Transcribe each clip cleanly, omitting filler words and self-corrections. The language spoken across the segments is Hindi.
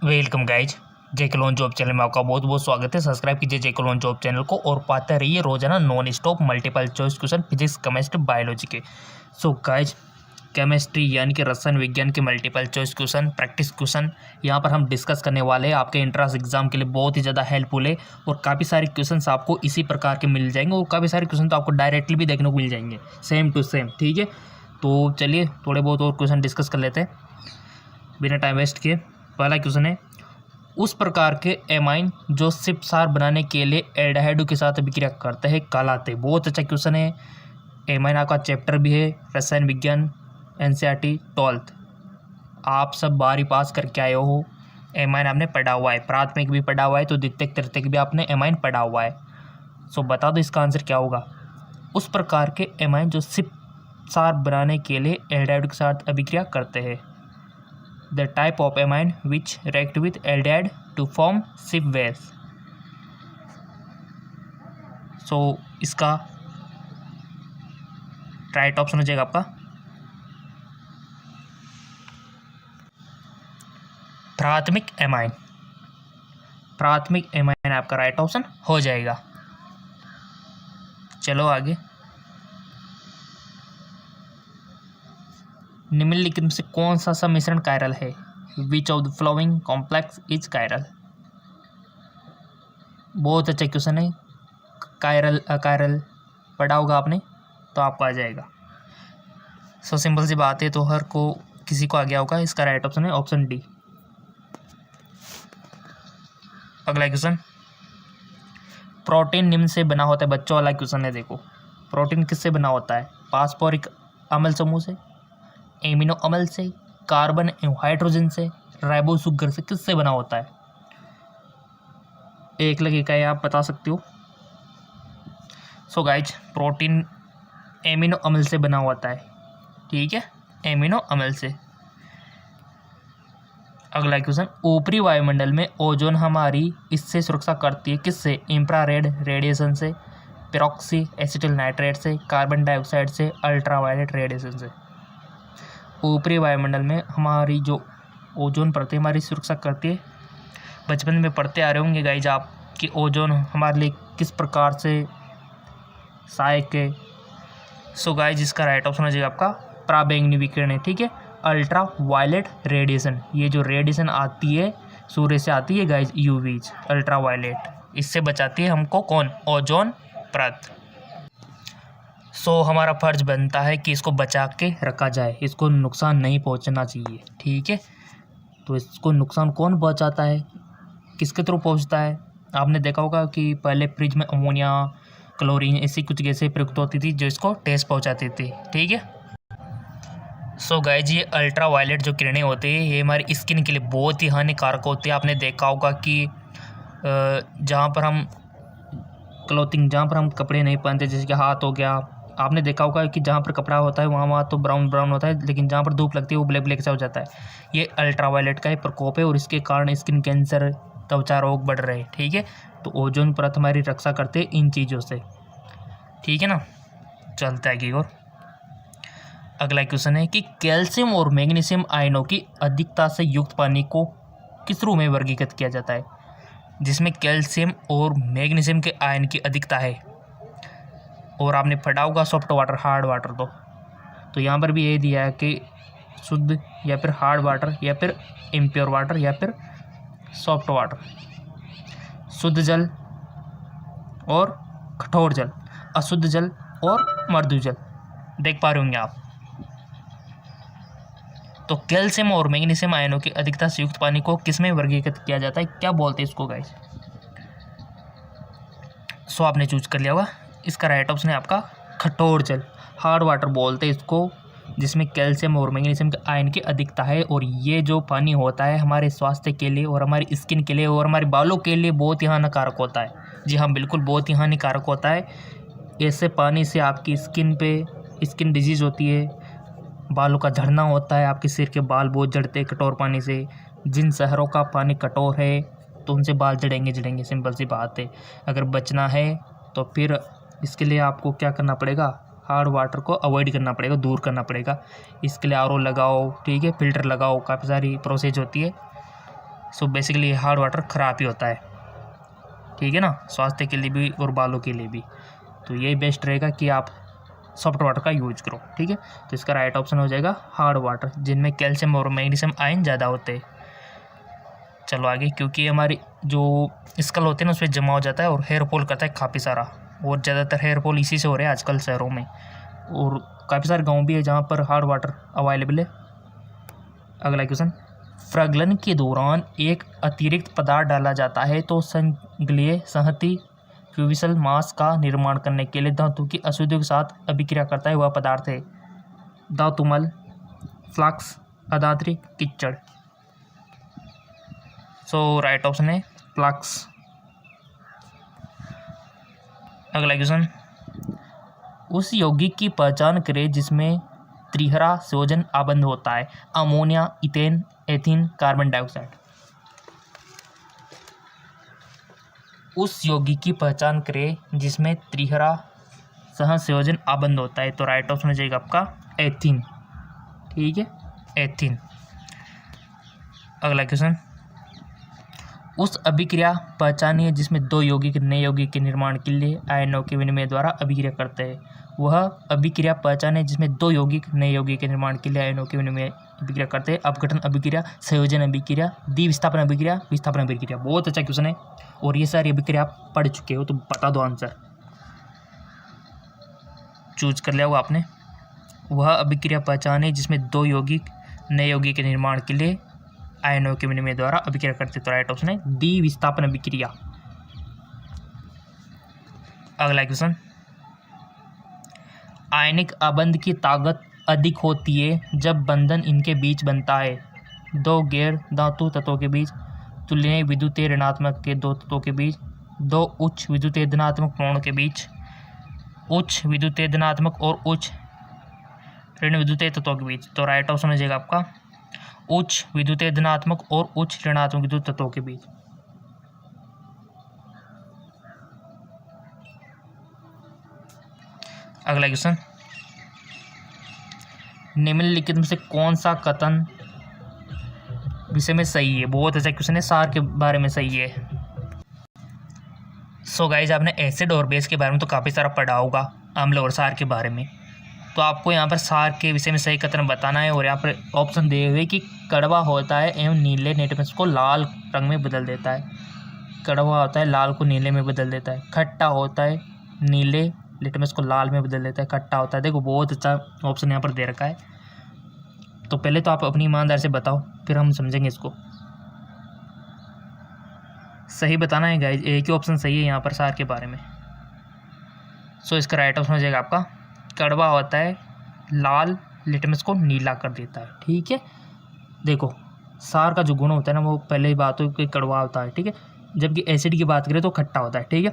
Welcome guys. JK loan job channel में आपका बहुत बहुत स्वागत है। सब्सक्राइब कीजिए जेके लोन जॉब चैनल को और पाते रहिए रोजाना non stop multiple choice question physics chemistry biology के। सो गाइज, केमिस्ट्री यानी कि रसायन विज्ञान के multiple choice question, practice question यहाँ पर हम डिस्कस करने वाले हैं। आपके एंट्रेंस एग्जाम के लिए बहुत ही ज़्यादा हेल्पफुल है और काफ़ी सारे क्वेश्चंस आपको इसी प्रकार के मिल जाएंगे और काफ़ी सारे क्वेश्चन तो आपको डायरेक्टली भी देखने को मिल जाएंगे, सेम टू सेम। ठीक है, तो चलिए थोड़े बहुत और क्वेश्चन डिस्कस कर लेते हैं बिना टाइम वेस्ट किए। पहला क्वेश्चन है, उस प्रकार के एमाइन जो सिर्फ सार बनाने के लिए एल्डिहाइड के साथ अभिक्रिया करते हैं कहलाते। बहुत अच्छा क्वेश्चन है। एमाइन आपका चैप्टर भी है रसायन विज्ञान एनसीईआरटी 12th। आप सब 12वीं पास करके आए हो। एमाइन आपने पढ़ा हुआ है, प्राथमिक भी पढ़ा हुआ है, तो द्वितीयक तृतीयक भी आपने एमाइन पढ़ा हुआ है। सो बता दो इसका आंसर क्या होगा। उस प्रकार के एमाइन जो सिर्फ सार बनाने के लिए एल्डिहाइड के साथ अभिक्रिया करते हैं। The type of amine which react with aldehyde to form SIP base। सो इसका राइट ऑप्शन हो जाएगा आपका प्राथमिक एमाइन। प्राथमिक एमाइन आपका राइट ऑप्शन हो जाएगा। चलो आगे। निम्नलिखित में से कौन सा सम्मिश्रण कायरल है। Which of the flowing complex is chiral. बहुत अच्छा क्वेश्चन है। कायरल अकायरल पढ़ा होगा आपने तो आपको आ जाएगा। सो सिंपल सी बात है, तो हर को किसी को आ गया होगा। इसका राइट ऑप्शन है ऑप्शन डी। अगला क्वेश्चन, प्रोटीन निम्न से बना होता है। बच्चों वाला क्वेश्चन है। देखो, प्रोटीन किससे बना होता है। फास्फोरिक अम्ल समूह से, एमिनो अम्ल से, कार्बन एवं हाइड्रोजन से, राइबोसुगर से, किससे बना होता है। एक लगेगा ये आप बता सकते हो। सो गाइज, प्रोटीन एमिनो अम्ल से बना होता है। ठीक है, एमिनो अम्ल से। अगला क्वेश्चन, ऊपरी वायुमंडल में ओजोन हमारी इससे सुरक्षा करती है। किससे। इंफ्रारेड रेडिएशन से, पेरोक्सी एसिटिल नाइट्रेट से, कार्बन डाइऑक्साइड से, अल्ट्रावायलेट रेडिएशन से। ऊपरी वायुमंडल में हमारी जो ओजोन परत हमारी सुरक्षा करती है। बचपन में पढ़ते आ रहे होंगे गाइज आप कि ओजोन हमारे लिए किस प्रकार से सहायक है। सो गाइज, इसका राइट ऑप्शन हो जाएगा आपका पराबैंगनी विकिरण है। ठीक है, अल्ट्रा वायलेट रेडिएशन। ये जो रेडिएशन आती है सूर्य से आती है गाइज, यूवीज अल्ट्रा वायलेट, इससे बचाती है हमको कौन, ओजोन परत। सो हमारा फर्ज बनता है कि इसको बचा के रखा जाए, इसको नुकसान नहीं पहुंचना चाहिए। ठीक है, तो इसको नुकसान कौन पहुंचाता है, किसके थ्रू पहुंचता है। आपने देखा होगा कि पहले फ्रिज में अमोनिया, क्लोरीन ऐसी कुछ गैसें प्रयुक्त होती थी जो इसको ठेस पहुंचाती थी। ठीक है, सो गाइज, ये अल्ट्रा वायलेट जो किरणें होती है ये हमारी स्किन के लिए बहुत ही हानिकारक होती है। आपने देखा होगा कि जहाँ पर हम क्लोथिंग, जहाँ पर हम कपड़े नहीं पहनते, जैसे कि हाथ हो गया, आपने देखा होगा कि जहाँ पर कपड़ा होता है वहाँ तो ब्राउन ब्राउन होता है, लेकिन जहाँ पर धूप लगती है वो ब्लैक ब्लैक सा हो जाता है। ये अल्ट्रावायलेट का ही प्रकोप है और इसके कारण स्किन कैंसर, त्वचा रोग बढ़ रहे हैं। ठीक है, तो ओजोन परत हमारी रक्षा करते हैं इन चीज़ों से। ठीक है ना, चलता है कि और अगला क्वेश्चन है कि कैल्शियम और मैग्नीशियम आयनों की अधिकता से युक्त पानी को किस रूप में वर्गीकृत किया जाता है। जिसमें कैल्शियम और मैग्नीशियम के आयन की अधिकता है। और आपने पढ़ा होगा सॉफ्ट वाटर, हार्ड वाटर। तो यहाँ पर भी ये दिया है कि शुद्ध या फिर हार्ड वाटर या फिर इम्प्योर वाटर या फिर सॉफ्ट वाटर, शुद्ध जल और कठोर जल, अशुद्ध जल और मृदु जल। देख पा रहे होंगे आप। तो कैल्शियम और मैग्नीशियम आयनों की अधिकता से युक्त पानी को किसमें वर्गीकृत किया जाता है, क्या बोलते हैं इसको गाइस। सो आपने चूज कर लिया होगा। इसका राइट ऑप्शन है आपका कठोर जल, हार्ड वाटर बोलते हैं इसको, जिसमें कैल्शियम और मैग्नीशियम के आयन की अधिकता है। और ये जो पानी होता है हमारे स्वास्थ्य के लिए और हमारी स्किन के लिए और हमारे बालों के लिए बहुत ही हानिकारक होता है। जी हाँ, बिल्कुल बहुत ही हानिकारक होता है। ऐसे पानी से आपकी स्किन पे स्किन डिजीज़ होती है, बालों का झड़ना होता है, आपके सिर के बाल बहुत झड़ते हैं कठोर पानी से। जिन शहरों का पानी कठोर है तो उनसे बाल झड़ेंगे। सिंपल सी बात है। अगर बचना है तो फिर इसके लिए आपको क्या करना पड़ेगा, हार्ड वाटर को अवॉइड करना पड़ेगा, दूर करना पड़ेगा। इसके लिए आरओ लगाओ, ठीक है, फ़िल्टर लगाओ, काफ़ी सारी प्रोसेस होती है। सो बेसिकली हार्ड वाटर ख़राब ही होता है, ठीक है ना, स्वास्थ्य के लिए भी और बालों के लिए भी। तो यही बेस्ट रहेगा कि आप सॉफ्ट वाटर का यूज करो, ठीक है। तो इसका राइट ऑप्शन हो जाएगा हार्ड वाटर, जिनमें कैल्शियम और मैग्नीशियम आयन ज़्यादा होते हैं। चलो आगे, क्योंकि हमारी जो स्कल होते हैं ना, उसमें जमा हो जाता है और हेयर फॉल करता है काफ़ी सारा, और ज़्यादातर हेयर फॉल इसी से हो रहे हैं आजकल शहरों में, और काफ़ी सारे गाँव भी है जहाँ पर हार्ड वाटर अवेलेबल है। अगला क्वेश्चन, प्रगलन के दौरान एक अतिरिक्त पदार्थ डाला जाता है तो संघलीय संहति फ्यूविसल मास का निर्माण करने के लिए धातु की अशुद्धियों के साथ अभिक्रिया करता है, वह पदार्थ है धातुमल, फ्लक्स, अधात्री, कीचड़। सो राइट ऑप्शन है फ्लक्स। अगला क्वेश्चन, उस यौगिक की पहचान करें जिसमें त्रिहरा संयोजन आबंध होता है, ammonia, ethane, ethene, carbon dioxide. उस यौगिक की पहचान करें जिसमें त्रिहरा सहसंयोजन आबंध होता है, तो राइट ऑप्शन हो जाएगा आपका एथीन, ठीक है, एथीन। अगला क्वेश्चन, उस अभिक्रिया पहचानिए जिसमें दो यौगिक नए यौगिक के निर्माण के लिए आयनों के विनिमय द्वारा अभिक्रिया करते हैं, वह अभिक्रिया पहचाने जिसमें दो यौगिक नए यौगिक के निर्माण के लिए आयनों के विनिमय अभिक्रिया करते हैं, अपघटन अभिक्रिया, संयोजन अभिक्रिया, द्विविस्थापन अभिक्रिया, विस्थापन अभिक्रिया। बहुत अच्छा क्वेश्चन है, और ये सारी अभिक्रिया आप पढ़ चुके हो, तो बता दो आंसर, चूज कर लिया हो आपने। वह अभिक्रिया पहचाने जिसमें दो यौगिक नए यौगिक के निर्माण के लिए आयनों के विनिमय द्वारा अभिक्रिया करते, तो राइट ऑप्शन है द्विविस्थापन अभिक्रिया। अगला क्वेश्चन, आयनिक आबंध की ताकत अधिक होती है जब बंधन इनके बीच बनता है, दो गैर धातु तत्वों के बीच, तुलनीय विद्युतीय ऋणात्मक के दो तत्वों के बीच, दो उच्च विद्युतीय धनात्मक प्रणों के बीच, उच्च विद्युतीय धनात्मक और उच्च ऋण विद्युतीय तत्वों के बीच। तो राइट ऑप्शन हो जाएगा आपका उच्च विद्युतीय धनात्मक और उच्च ऋणात्मक विद्युत तत्वों के बीच। अगला क्वेश्चन, निम्नलिखित में से कौन सा कथन विषय में सही है? बहुत अच्छा क्वेश्चन है, सार के बारे में सही है। सो गाइज, आपने एसिड और बेस के बारे में तो काफ़ी सारा पढ़ा होगा, अम्ल और सार के बारे में, तो आपको यहाँ पर सार के विषय में सही कथन बताना है, और यहाँ पर ऑप्शन दिए हुए कि कड़वा होता है एवं नीले लिटमस को लाल रंग में बदल देता है, कड़वा होता है लाल को नीले में बदल देता है, खट्टा होता है नीले लिटमस को लाल में बदल देता है, खट्टा होता है। देखो बहुत अच्छा ऑप्शन यहाँ पर दे रखा है, तो पहले तो आप अपनी ईमानदारी से बताओ, फिर हम समझेंगे इसको। सही बताना है गाइज, एक ही ऑप्शन सही है यहाँ पर सार के बारे में। सो इसका राइट ऑप्शन हो जाएगा आपका कड़वा होता है लाल लिटमस को नीला कर देता है, ठीक है। देखो सार का जो गुण होता है ना, वो पहले ही बात हो कि कड़वा होता है, ठीक है, जबकि एसिड की बात करें तो खट्टा होता है, ठीक है।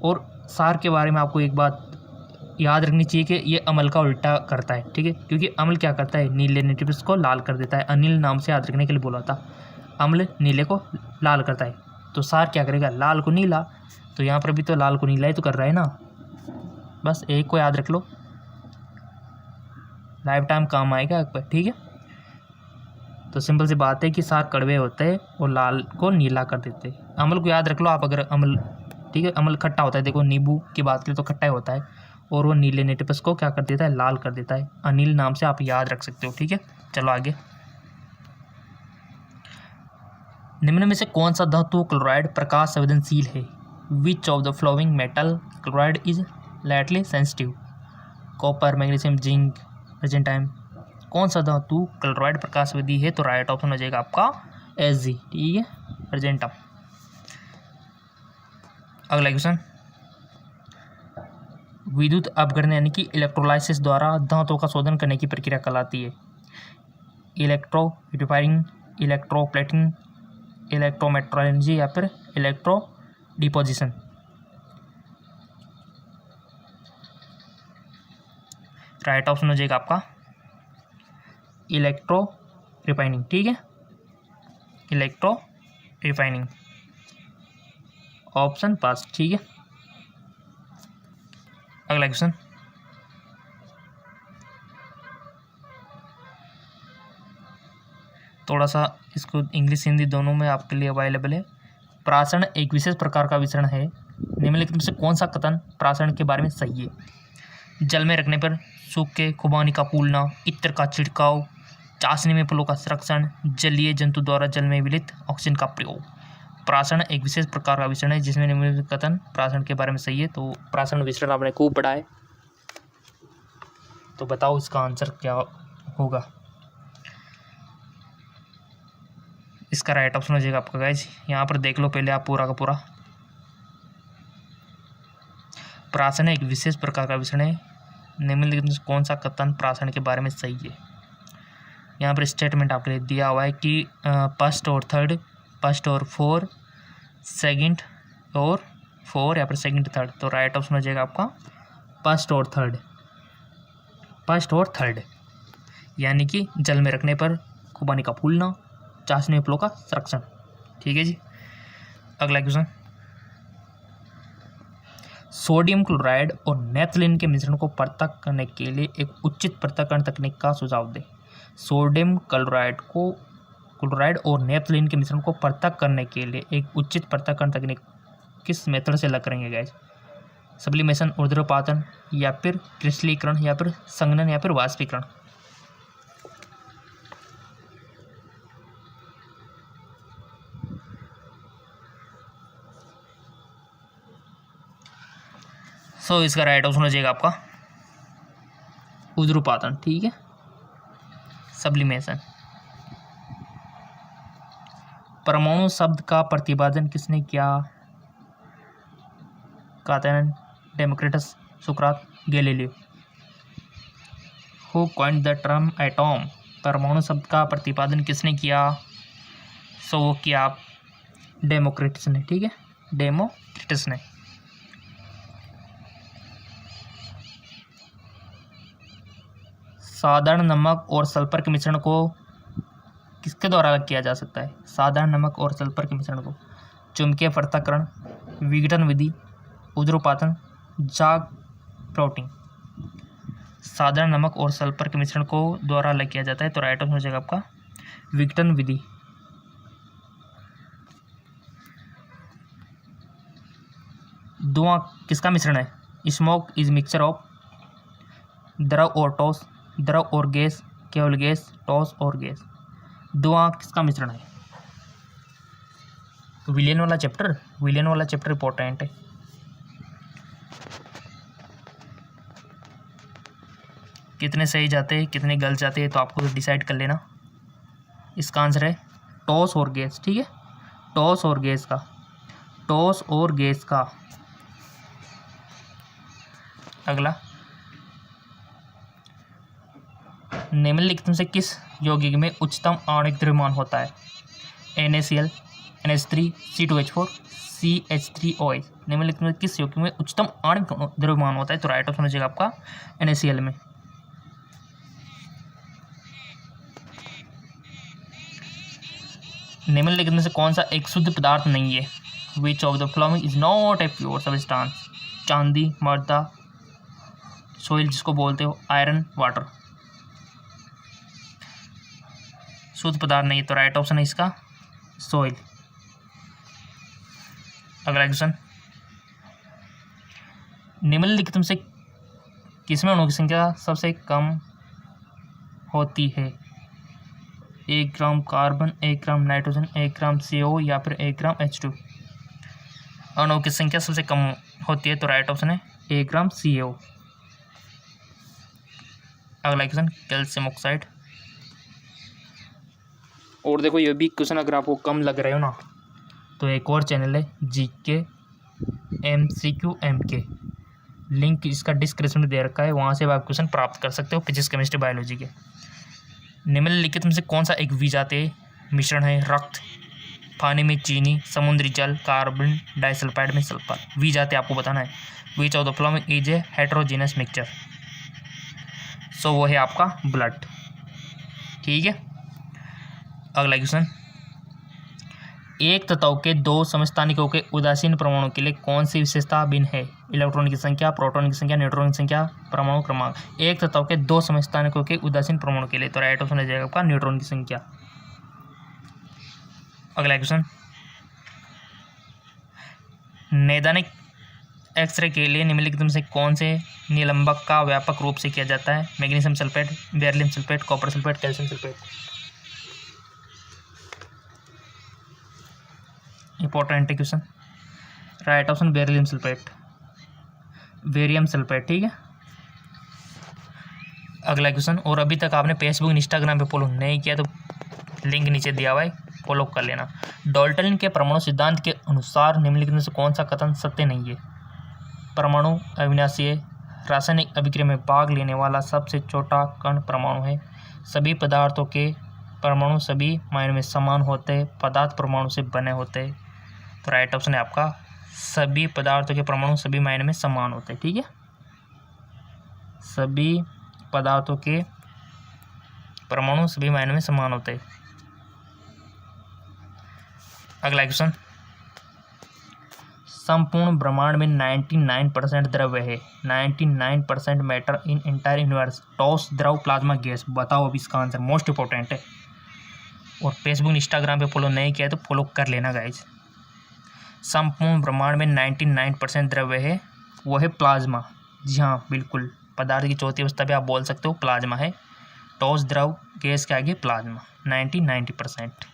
और सार के बारे में आपको एक बात याद रखनी चाहिए कि ये अम्ल का उल्टा करता है, ठीक है, क्योंकि अम्ल क्या करता है, नीले लिटमस को लाल कर देता है। अनिल नाम से याद रखने के लिए बोला था, अम्ल नीले को लाल करता है, तो सार क्या करेगा, लाल को नीला। तो यहाँ पर भी तो लाल को नीला ही तो कर रहा है ना, बस एक को याद रख लो, लाइफ टाइम काम आएगा एक पर, ठीक है। तो सिंपल सी बात है कि सार कड़वे होते हैं और लाल को नीला कर देते हैं। अम्ल को याद रख लो आप, अगर अम्ल, ठीक है, अम्ल खट्टा होता है, देखो नींबू की बात करें तो खट्टा ही होता है, और वो नीले लिटमस को क्या कर देता है, लाल कर देता है। अनिल नाम से आप याद रख सकते हो, ठीक है। चलो आगे, निम्न में से कौन सा धातु क्लोराइड प्रकाश संवेदनशील है? Which of the flowing metal chloride is lightly sensitive? Copper, magnesium, zinc, Argentine. कौन सा धातु क्लोराइड प्रकाश संवेदी है? तो राइट ऑप्शन हो जाएगा आपका Ag, ठीक है, अर्जेंटम। अगला क्वेश्चन, विद्युत अपघटन यानी कि इलेक्ट्रोलाइसिस द्वारा धातुओं का शोधन करने की प्रक्रिया कहलाती है? इलेक्ट्रो रिफाइनिंग, इलेक्ट्रोप्लेटिंग, इलेक्ट्रोमेट्रोलॉजी या फिर इलेक्ट्रो डिपोजिशन। राइट ऑप्शन हो जाएगा आपका इलेक्ट्रो रिफाइनिंग, ठीक है, इलेक्ट्रो रिफाइनिंग, ऑप्शन पास, ठीक है। अगला क्वेश्चन, थोड़ा सा इसको इंग्लिश हिंदी दोनों में आपके लिए अवेलेबल है। प्रासरण एक विशेष प्रकार का विसरण है। निम्नलिखित में से कौन सा कथन प्रासरण के बारे में सही है? जल में रखने पर सूखे खुबानी का फूलना, इत्र का छिड़काव, चाशनी में फलों का संरक्षण, जलीय जंतु द्वारा जल में विलित ऑक्सीजन का प्रयोग। प्रासरण एक विशेष प्रकार का विसरण है जिसमें निम्नलिखित कथन प्रासरण के बारे में सही है। तो प्रासरण विसरण आपने खूब पढ़ा है, तो बताओ इसका आंसर क्या होगा। इसका राइट ऑप्शन हो जाएगा आपका गाइज, यहाँ पर देख लो पहले आप पूरा का पूरा। प्रासरण एक विशेष प्रकार का विसरण है। निम्नलिखित में कौन सा कथन प्रासरण के बारे में सही है? यहाँ पर स्टेटमेंट आपके लिए दिया हुआ है कि फर्स्ट और थर्ड, फर्स्ट और फोर, सेकंड और फोर, या फिर सेकंड थर्ड। तो राइट ऑप्शन हो जाएगा आपका फर्स्ट और थर्ड, फर्स्ट और थर्ड। यानी कि जल में रखने पर खुबानी का फूलना, चाशनी में फलों का संरक्षण। ठीक है जी। अगला क्वेश्चन, सोडियम क्लोराइड और नेपथलीन के मिश्रण को पृथक करने के लिए एक उचित पृथक्करण तकनीक का सुझाव दें। सोडियम क्लोराइड और नेपथलीन के मिश्रण को पृथक करने के लिए एक उचित पृथक्करण तकनीक किस मेथड से अलग करेंगे गाइस? सब्लिमेशन, ऊर्ध्वपातन, या फिर क्रिस्टलीकरण, या फिर संघनन, या फिर वाष्पीकरण। सो इसका राइट ऑप्शन हो जाएगा आपका ऊर्ध्वपातन। ठीक है, सब्लिमेशन। परमाणु शब्द का प्रतिपादन किसने किया? कातन, Democritus, Sukrat, Galileo. Who coined the term atom? परमाणु शब्द का प्रतिपादन किसने किया? सो वो किया डेमोक्रिटस ने। ठीक है, डेमोक्रिटस ने। साधारण नमक और सल्फर के मिश्रण को किसके द्वारा अलग किया जा सकता है? साधारण नमक और सल्फर के मिश्रण को चुंबकीय पृथक्करण, विघटन विधि, ऊर्ध्वपातन, जाग प्लॉटिंग। साधारण नमक और सल्फर के मिश्रण को द्वारा अलग किया जाता है। तो राइट ऑप्शन हो जाएगा आपका विघटन विधि। धुआं किसका मिश्रण है? स्मोक इज मिक्सचर ऑफ द्रव और ठोस, द्रव और गैस, केवल गैस, ठोस और गैस। धुआं किसका मिश्रण है? विलियन वाला चैप्टर इंपॉर्टेंट है। कितने सही जाते हैं, कितने गलत जाते हैं, तो आपको डिसाइड कर लेना। इसका आंसर है ठोस और गैस। ठीक है, ठोस और गैस का। अगला, निम्नलिखित में से किस यौगिक में उच्चतम आणविक द्रव्यमान होता है? NaCl, NH3, C2H4, CH3OH। निम्नलिखित में किस यौगिक में उच्चतम आणविक द्रव्यमान होता है? तो राइट ऑप्शन हो जाएगा आपका NaCl में। निम्नलिखित में से कौन सा एक शुद्ध पदार्थ नहीं है? Which of the following is not a pure substance? चांदी, मर्दा, सोइल जिसको बोलते हो, आयरन, वाटर। शुद्ध पदार्थ नहीं है, तो राइट ऑप्शन है इसका सोइल। अगला क्वेश्चन, निम्नलिखित में से किसमें अणु की संख्या सबसे कम होती है? 1 ग्राम कार्बन, 1 ग्राम नाइट्रोजन, 1 ग्राम CO, या फिर 1 ग्राम H2। अणु की संख्या सबसे कम होती है, तो राइट ऑप्शन है 1 ग्राम CO। अगला क्वेश्चन, कैल्शियम ऑक्साइड। और देखो ये भी क्वेश्चन अगर आपको कम लग रहे हो ना, तो एक और चैनल है GK MCQ MK, लिंक इसका डिस्क्रिप्शन में दे रखा है, वहाँ से आप क्वेश्चन प्राप्त कर सकते हो फिजिक्स, केमिस्ट्री, बायोलॉजी के। निम्नलिखित में से कौन सा एक विजातीय मिश्रण है? रक्त, पानी में चीनी, समुद्री जल, कार्बन डाइसल्फाइड में सल्फर। विजातीय आपको बताना है। Which of the following is a heterogeneous mixture? So वो है आपका ब्लड। ठीक है, अगला क्वेश्चन, एक तत्व के 2 समस्थानिकों के उदासीन परमाणु के लिए कौन सी विशेषता भिन्न है? इलेक्ट्रॉन की संख्या, प्रोटॉन की संख्या, न्यूट्रॉन की संख्या, परमाणु क्रमांक। एक तत्व के 2 समस्थानिकों के उदासीन परमाणु के लिए, तो राइट ऑप्शन हो जाएगा आपका न्यूट्रॉन की संख्या। अगला क्वेश्चन, नैदानिक एक्सरे के लिए निम्नलिखित में से कौन से निलंबक का व्यापक रूप से किया जाता है? Magnesium sulphate, beryllium sulphate, copper sulphate, calcium sulphate. Important question. Right option beryllium sulphate, barium sulphate, ठीक है। अगला क्वेश्चन, और अभी तक आपने फेसबुक इंस्टाग्राम पे फॉलो नहीं किया तो लिंक नीचे दिया हुआ है, फॉलो कर लेना। डाल्टन के परमाणु सिद्धांत के अनुसार निम्नलिखित में से कौन सा कथन सत्य नहीं है? परमाणु अविनाशी है, रासायनिक अभिक्रिया में भाग लेने वाला सबसे छोटा कण परमाणु है, सभी पदार्थों के परमाणु सभी मायनों में समान होते हैं, पदार्थ परमाणु से बने होते हैं। तो राइट ऑप्शन है आपका सभी पदार्थों के परमाणु सभी मायनों में समान होते हैं, ठीक है। सभी पदार्थों के परमाणु सभी मायनों में समान होते हैं। अगला क्वेश्चन, संपूर्ण ब्रह्मांड में 99% द्रव्य है, 99% मैटर इन एंटायर यूनिवर्स, ठोस द्रव प्लाज्मा गैस। बताओ अब इसका आंसर, मोस्ट इंपॉर्टेंट है। और फेसबुक इंस्टाग्राम पे फॉलो नहीं किया तो फॉलो कर लेना गाइज। संपूर्ण ब्रह्मांड में 99% द्रव्य है, वो है प्लाज्मा। जी हाँ बिल्कुल, पदार्थ की चौथी अवस्था भी आप बोल सकते हो प्लाज्मा है। ठोस द्रव गैस के आगे प्लाज्मा, 90%